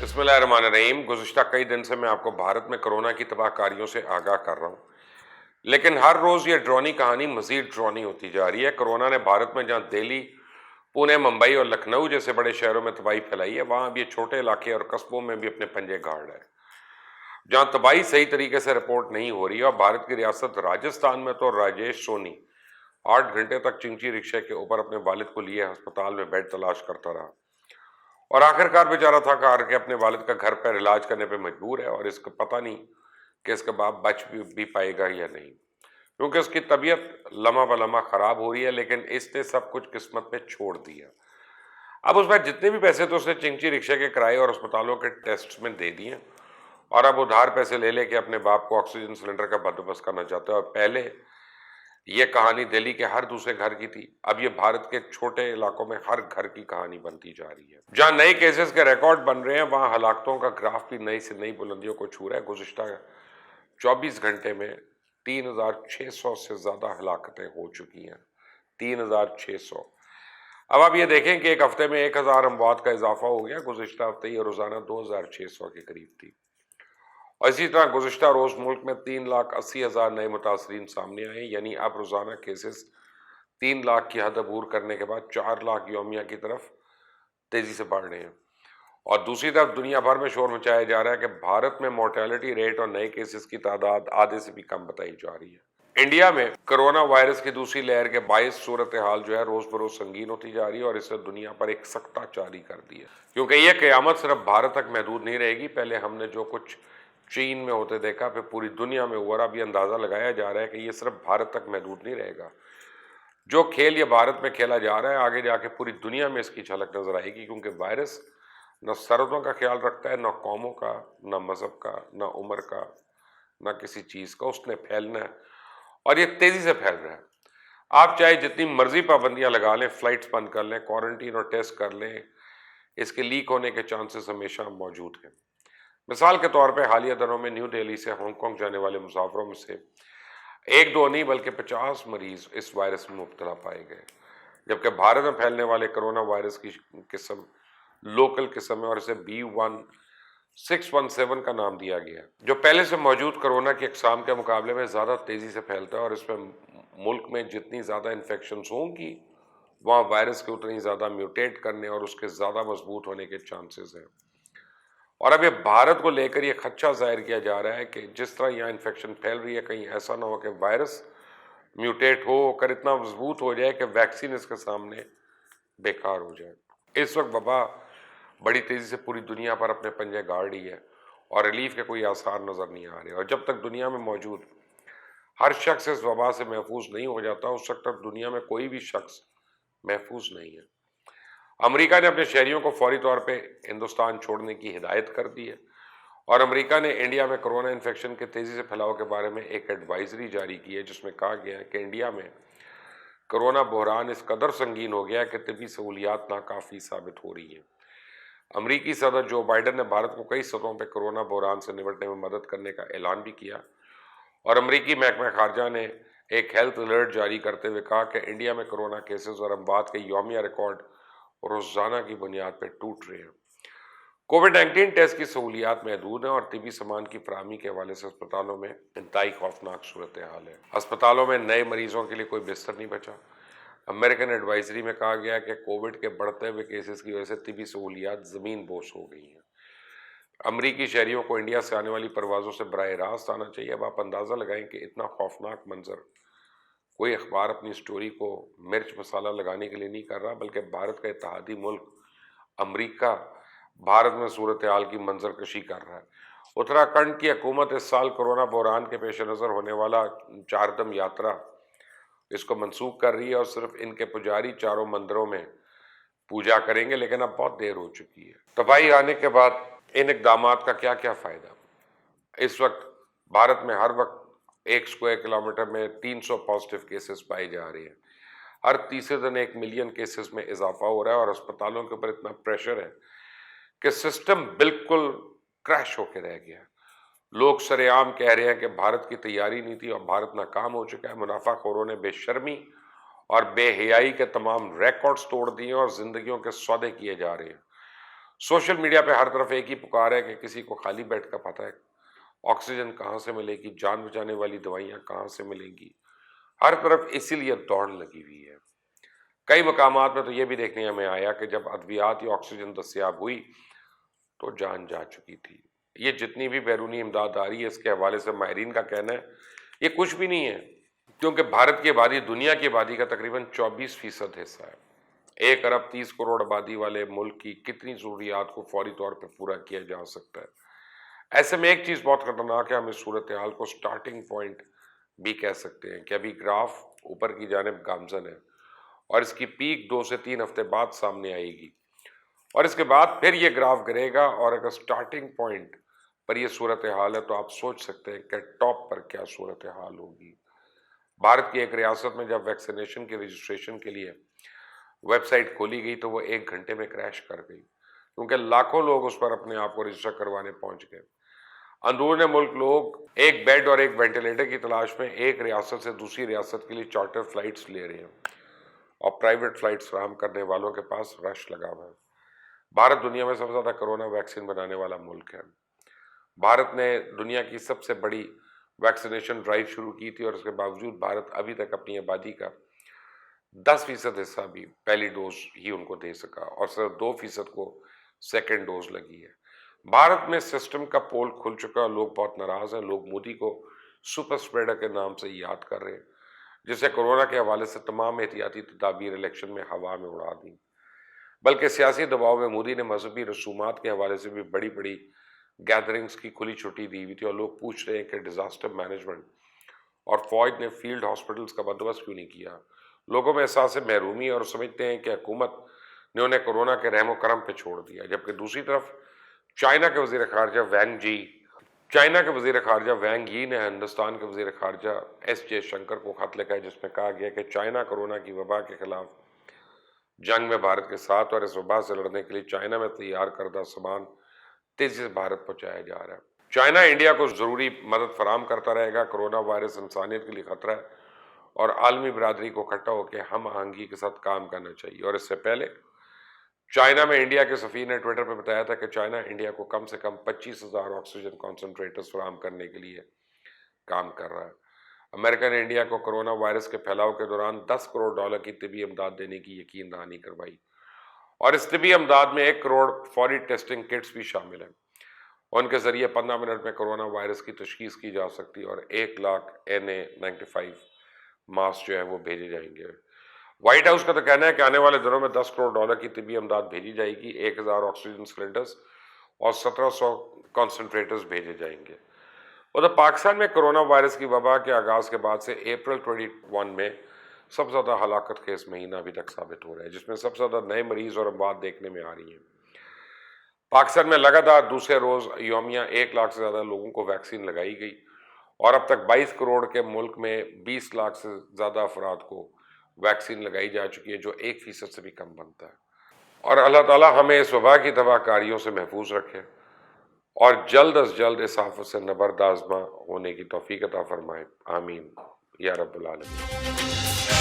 بسم اللہ الرحمن الرحیم۔ گزشتہ کئی دن سے میں آپ کو بھارت میں کرونا کی تباہ کاریوں سے آگاہ کر رہا ہوں، لیکن ہر روز یہ ڈرونی کہانی مزید ڈرونی ہوتی جا رہی ہے۔ کرونا نے بھارت میں جہاں دہلی، پونے، ممبئی اور لکھنؤ جیسے بڑے شہروں میں تباہی پھیلائی ہے، وہاں اب یہ چھوٹے علاقے اور قصبوں میں بھی اپنے پنجے گاڑ رہا ہے، جہاں تباہی صحیح طریقے سے رپورٹ نہیں ہو رہی ہے۔ اور بھارت کی ریاست راجستھان میں تو راجیش سونی 8 گھنٹے تک چنچی رکشے کے اوپر اپنے والد کو لیے ہسپتال میں بیڈ تلاش کرتا رہا، اور آخرکار بیچارہ تھک ہار کے اپنے والد کا گھر پر علاج کرنے پہ مجبور ہے، اور اس کا پتہ نہیں کہ اس کا باپ بچ بھی پائے گا یا نہیں، کیونکہ اس کی طبیعت لمحہ بلمحہ خراب ہو رہی ہے، لیکن اس نے سب کچھ قسمت پہ چھوڑ دیا۔ اب اس میں جتنے بھی پیسے تو اس نے چنچی رکشے کے کرائے اور اسپتالوں کے ٹیسٹ میں دے دیے، اور اب ادھار پیسے لے لے کے اپنے باپ کو آکسیجن سلنڈر کا بندوبست کرنا چاہتا ہے۔ اور پہلے یہ کہانی دہلی کے ہر دوسرے گھر کی تھی، اب یہ بھارت کے چھوٹے علاقوں میں ہر گھر کی کہانی بنتی جا رہی ہے۔ جہاں نئے کیسز کے ریکارڈ بن رہے ہیں، وہاں ہلاکتوں کا گراف بھی نئی سے نئی بلندیوں کو چھو رہا ہے۔ گزشتہ 24 گھنٹے میں 3600 سے زیادہ ہلاکتیں ہو چکی ہیں، 3600۔ اب آپ یہ دیکھیں کہ ایک ہفتے میں 1000 اموات کا اضافہ ہو گیا۔ گزشتہ ہفتے یہ روزانہ 2600 کے قریب تھی، اور اسی طرح گزشتہ روز ملک میں 3,80,000 نئے متاثرین سامنے آئے، یعنی اب روزانہ کیسز 3 لاکھ کی حد عبور کرنے کے بعد 4 لاکھ یومیہ کی طرف تیزی سے بڑھ رہے ہیں۔ اور دوسری طرف دنیا بھر میں شور مچایا جا رہا ہے کہ بھارت میں مورٹیلٹی ریٹ اور نئے کیسز کی تعداد آدھے سے بھی کم بتائی جا رہی ہے۔ انڈیا میں کرونا وائرس کی دوسری لہر کے باعث صورتحال جو ہے روز بروز سنگین ہوتی جا رہی ہے، اور اس سے دنیا پر ایک سکتہ جاری کر دی ہے، کیونکہ یہ قیامت صرف بھارت تک محدود نہیں رہے گی۔ پہلے ہم نے جو کچھ چین میں ہوتے دیکھا، پھر پوری دنیا میں ہوا، اب یہ اندازہ لگایا جا رہا ہے کہ یہ صرف بھارت تک محدود نہیں رہے گا۔ جو کھیل یہ بھارت میں کھیلا جا رہا ہے، آگے جا کے پوری دنیا میں اس کی جھلک نظر آئے گی، کیونکہ وائرس نہ سرحدوں کا خیال رکھتا ہے، نہ قوموں کا، نہ مذہب کا، نہ عمر کا، نہ کسی چیز کا۔ اس نے پھیلنا ہے، اور یہ تیزی سے پھیل رہا ہے۔ آپ چاہے جتنی مرضی پابندیاں لگا لیں، فلائٹس بند کر لیں، کوارنٹین اور ٹیسٹ کر لیں، اس کے لیک ہونے کے چانسز ہمیشہ موجود ہیں۔ مثال کے طور پہ حالیہ دنوں میں نیو دہلی سے ہانگ کانگ جانے والے مسافروں میں سے 1-2 نہیں بلکہ 50 مریض اس وائرس میں مبتلا پائے گئے، جبکہ بھارت میں پھیلنے والے کرونا وائرس کی قسم لوکل قسم ہے، اور اسے B1617 کا نام دیا گیا ہے، جو پہلے سے موجود کرونا کی اقسام کے مقابلے میں زیادہ تیزی سے پھیلتا ہے، اور اس میں ملک میں جتنی زیادہ انفیکشنز ہوں گی، وہاں وائرس کے اتنی زیادہ میوٹیٹ کرنے اور اس کے زیادہ مضبوط ہونے کے چانسز ہیں۔ اور اب یہ بھارت کو لے کر یہ خدشہ ظاہر کیا جا رہا ہے کہ جس طرح یہاں انفیکشن پھیل رہی ہے، کہیں ایسا نہ ہو کہ وائرس میوٹیٹ ہو کر اتنا مضبوط ہو جائے کہ ویکسین اس کے سامنے بیکار ہو جائے۔ اس وقت وبا بڑی تیزی سے پوری دنیا پر اپنے پنجے گاڑ رہی ہے، اور ریلیف کے کوئی آثار نظر نہیں آ رہے، اور جب تک دنیا میں موجود ہر شخص اس وبا سے محفوظ نہیں ہو جاتا، اس وقت تک دنیا میں کوئی بھی شخص محفوظ نہیں ہے۔ امریکہ نے اپنے شہریوں کو فوری طور پہ ہندوستان چھوڑنے کی ہدایت کر دی ہے، اور امریکہ نے انڈیا میں کرونا انفیکشن کے تیزی سے پھیلاؤ کے بارے میں ایک ایڈوائزری جاری کی ہے، جس میں کہا گیا ہے کہ انڈیا میں کرونا بحران اس قدر سنگین ہو گیا ہے کہ طبی سہولیات ناکافی ثابت ہو رہی ہیں۔ امریکی صدر جو بائیڈن نے بھارت کو کئی سطحوں پہ کرونا بحران سے نمٹنے میں مدد کرنے کا اعلان بھی کیا، اور امریکی محکمہ خارجہ نے ایک ہیلتھ الرٹ جاری کرتے ہوئے کہا کہ انڈیا میں کرونا کیسز اور اموات کے یومیہ ریکارڈ روزانہ کی بنیاد پہ ٹوٹ رہے ہیں۔ کووڈ-19 ٹیسٹ کی سہولیات محدود ہیں، اور طبی سامان کی فراہمی کے حوالے سے اسپتالوں میں انتہائی خوفناک صورتحال ہے۔ اسپتالوں میں نئے مریضوں کے لیے کوئی بستر نہیں بچا۔ امریکن ایڈوائزری میں کہا گیا کہ کووڈ کے بڑھتے ہوئے کیسز کی وجہ سے طبی سہولیات زمین بوس ہو گئی ہیں۔ امریکی شہریوں کو انڈیا سے آنے والی پروازوں سے براہ راست آنا چاہیے۔ اب آپ اندازہ لگائیں کہ اتنا خوفناک منظر کوئی اخبار اپنی سٹوری کو مرچ مسالہ لگانے کے لیے نہیں کر رہا، بلکہ بھارت کا اتحادی ملک امریکہ بھارت میں صورتحال کی منظر کشی کر رہا ہے۔ اتراکھنڈ کی حکومت اس سال کرونا بحران کے پیش نظر ہونے والا چاردھم یاترا اس کو منسوخ کر رہی ہے، اور صرف ان کے پجاری چاروں مندروں میں پوجا کریں گے، لیکن اب بہت دیر ہو چکی ہے۔ تباہی آنے کے بعد ان اقدامات کا کیا کیا فائدہ؟ اس وقت بھارت میں ہر وقت 1 اسکوائر کلومیٹر میں 300 پازیٹیو کیسز پائے جا رہے ہیں۔ ہر تیسرے دن 1 ملین کیسز میں اضافہ ہو رہا ہے، اور اسپتالوں کے اوپر اتنا پریشر ہے کہ سسٹم بالکل کریش ہو کے رہ گیا ہے۔ لوگ سرے عام کہہ رہے ہیں کہ بھارت کی تیاری نہیں تھی اور بھارت ناکام ہو چکا ہے۔ منافع خوروں نے بے شرمی اور بے حیائی کے تمام ریکارڈز توڑ دیے، اور زندگیوں کے سودے کیے جا رہے ہیں۔ سوشل میڈیا پہ ہر طرف ایک ہی پکار ہے کہ کسی کو خالی بیڈ کا پتہ ہے، آکسیجن کہاں سے ملے گی، جان بچانے والی دوائیاں کہاں سے ملیں گی، ہر طرف اسی لیے دوڑ لگی ہوئی ہے۔ کئی مقامات میں تو یہ بھی دیکھنے میں آیا کہ جب ادویات یا آکسیجن دستیاب ہوئی تو جان جا چکی تھی۔ یہ جتنی بھی بیرونی امداد آ رہی ہے، اس کے حوالے سے ماہرین کا کہنا ہے یہ کچھ بھی نہیں ہے، کیونکہ بھارت کی آبادی دنیا کی آبادی کا تقریباً 24% حصہ ہے۔ 1 ارب 30 کروڑ آبادی والے ملک کی کتنی ضروریات کو فوری طور پہ پورا کیا جا سکتا ہے۔ ایسے میں ایک چیز بہت خطرناک ہے، ہم اس صورتحال کو سٹارٹنگ پوائنٹ بھی کہہ سکتے ہیں کہ ابھی گراف اوپر کی جانب گامزن ہے اور اس کی پیک 2 سے 3 ہفتے بعد سامنے آئے گی، اور اس کے بعد پھر یہ گراف گرے گا، اور اگر سٹارٹنگ پوائنٹ پر یہ صورتحال ہے تو آپ سوچ سکتے ہیں کہ ٹاپ پر کیا صورتحال ہوگی۔ بھارت کی ایک ریاست میں جب ویکسینیشن کی رجسٹریشن کے لیے ویب سائٹ کھولی گئی تو وہ 1 گھنٹے میں کریش کر گئی، کیونکہ لاکھوں لوگ اس پر اپنے آپ کو رجسٹر کروانے پہنچ گئے۔ اندرون ملک لوگ ایک بیڈ اور ایک وینٹیلیٹر کی تلاش میں ایک ریاست سے دوسری ریاست کے لیے چارٹر فلائٹس لے رہے ہیں، اور پرائیویٹ فلائٹس فراہم کرنے والوں کے پاس رش لگا ہوا ہے۔ بھارت دنیا میں سب سے زیادہ کرونا ویکسین بنانے والا ملک ہے۔ بھارت نے دنیا کی سب سے بڑی ویکسینیشن ڈرائیو شروع کی تھی، اور اس کے باوجود بھارت ابھی تک اپنی آبادی کا 10% حصہ بھی پہلی ڈوز ہی ان کو دے سکا، اور صرف 2% کو سیکنڈ ڈوز لگی ہے۔ بھارت میں سسٹم کا پول کھل چکا ہے، لوگ بہت ناراض ہیں، لوگ مودی کو سپر اسپریڈر کے نام سے یاد کر رہے ہیں، جسے کورونا کے حوالے سے تمام احتیاطی تدابیر الیکشن میں ہوا میں اڑا دی۔ بلکہ سیاسی دباؤ میں مودی نے مذہبی رسومات کے حوالے سے بھی بڑی بڑی گیدرنگز کی کھلی چھٹی دی ہوئی تھی، اور لوگ پوچھ رہے ہیں کہ ڈیزاسٹر مینجمنٹ اور فوج نے فیلڈ ہاسپٹلز کا بندوبست کیوں نہیں کیا۔ لوگوں میں احساس محرومی، اور سمجھتے ہیں کہ حکومت نے انہیں کورونا کے رحم و کرم پہ چھوڑ دیا، جبکہ دوسری طرف چائنا کے وزیر خارجہ وینگ یی نے ہندوستان کے وزیر خارجہ ایس جے شنکر کو خط لکھا ہے، جس میں کہا گیا کہ چائنا کورونا کی وبا کے خلاف جنگ میں بھارت کے ساتھ، اور اس وبا سے لڑنے کے لیے چائنا میں تیار کردہ سامان تیزی سے بھارت پہنچایا جا رہا ہے۔ چائنا انڈیا کو ضروری مدد فراہم کرتا رہے گا۔ کورونا وائرس انسانیت کے لیے خطرہ ہے، اور عالمی برادری کو اکٹھا ہو کے ہم آہنگی کے ساتھ کام کرنا چاہیے۔ اور اس سے پہلے چائنا میں انڈیا کے سفیر نے ٹویٹر پہ بتایا تھا کہ چائنا انڈیا کو کم سے کم 25,000 آکسیجن کانسنٹریٹرز فراہم کرنے کے لیے کام کر رہا ہے۔ امریکہ نے انڈیا کو کورونا وائرس کے پھیلاؤ کے دوران $10 کروڑ کی طبی امداد دینے کی یقین دہانی کروائی، اور اس طبی امداد میں 1 کروڑ فوری ٹیسٹنگ کٹس بھی شامل ہیں، اور ان کے ذریعے 15 منٹ میں کورونا وائرس کی تشخیص کی جا سکتی ہے، اور 1 لاکھ NA95 ماسک جو ہے وہ بھیجے جائیں گے۔ وائٹ ہاؤس کا تو کہنا ہے کہ آنے والے دنوں میں $10 کروڑ کی طبی امداد بھیجی جائے گی، 1,000 آکسیجن سلنڈرز اور 1,700 کانسنٹریٹرز بھیجے جائیں گے۔ ادھر پاکستان میں کرونا وائرس کی وبا کے آغاز کے بعد سے اپریل 21 میں سب سے زیادہ ہلاکت خیز مہینہ ابھی تک ثابت ہو رہا ہے، جس میں سب سے زیادہ نئے مریض اور اموات دیکھنے میں آ رہی ہیں۔ پاکستان میں لگاتار دوسرے روز یومیہ 1 لاکھ سے زیادہ لوگوں کو ویکسین لگائی گئی، اور اب تک 22 کروڑ کے ملک میں 20 لاکھ سے زیادہ افراد کو ویکسین لگائی جا چکی ہے، جو 1% سے بھی کم بنتا ہے۔ اور اللہ تعالیٰ ہمیں اس وبا کی تباہ کاریوں سے محفوظ رکھے، اور جلد از جلد اس آفت سے نبرد آزما ہونے کی توفیق عطا فرمائے، آمین یا رب العالمین۔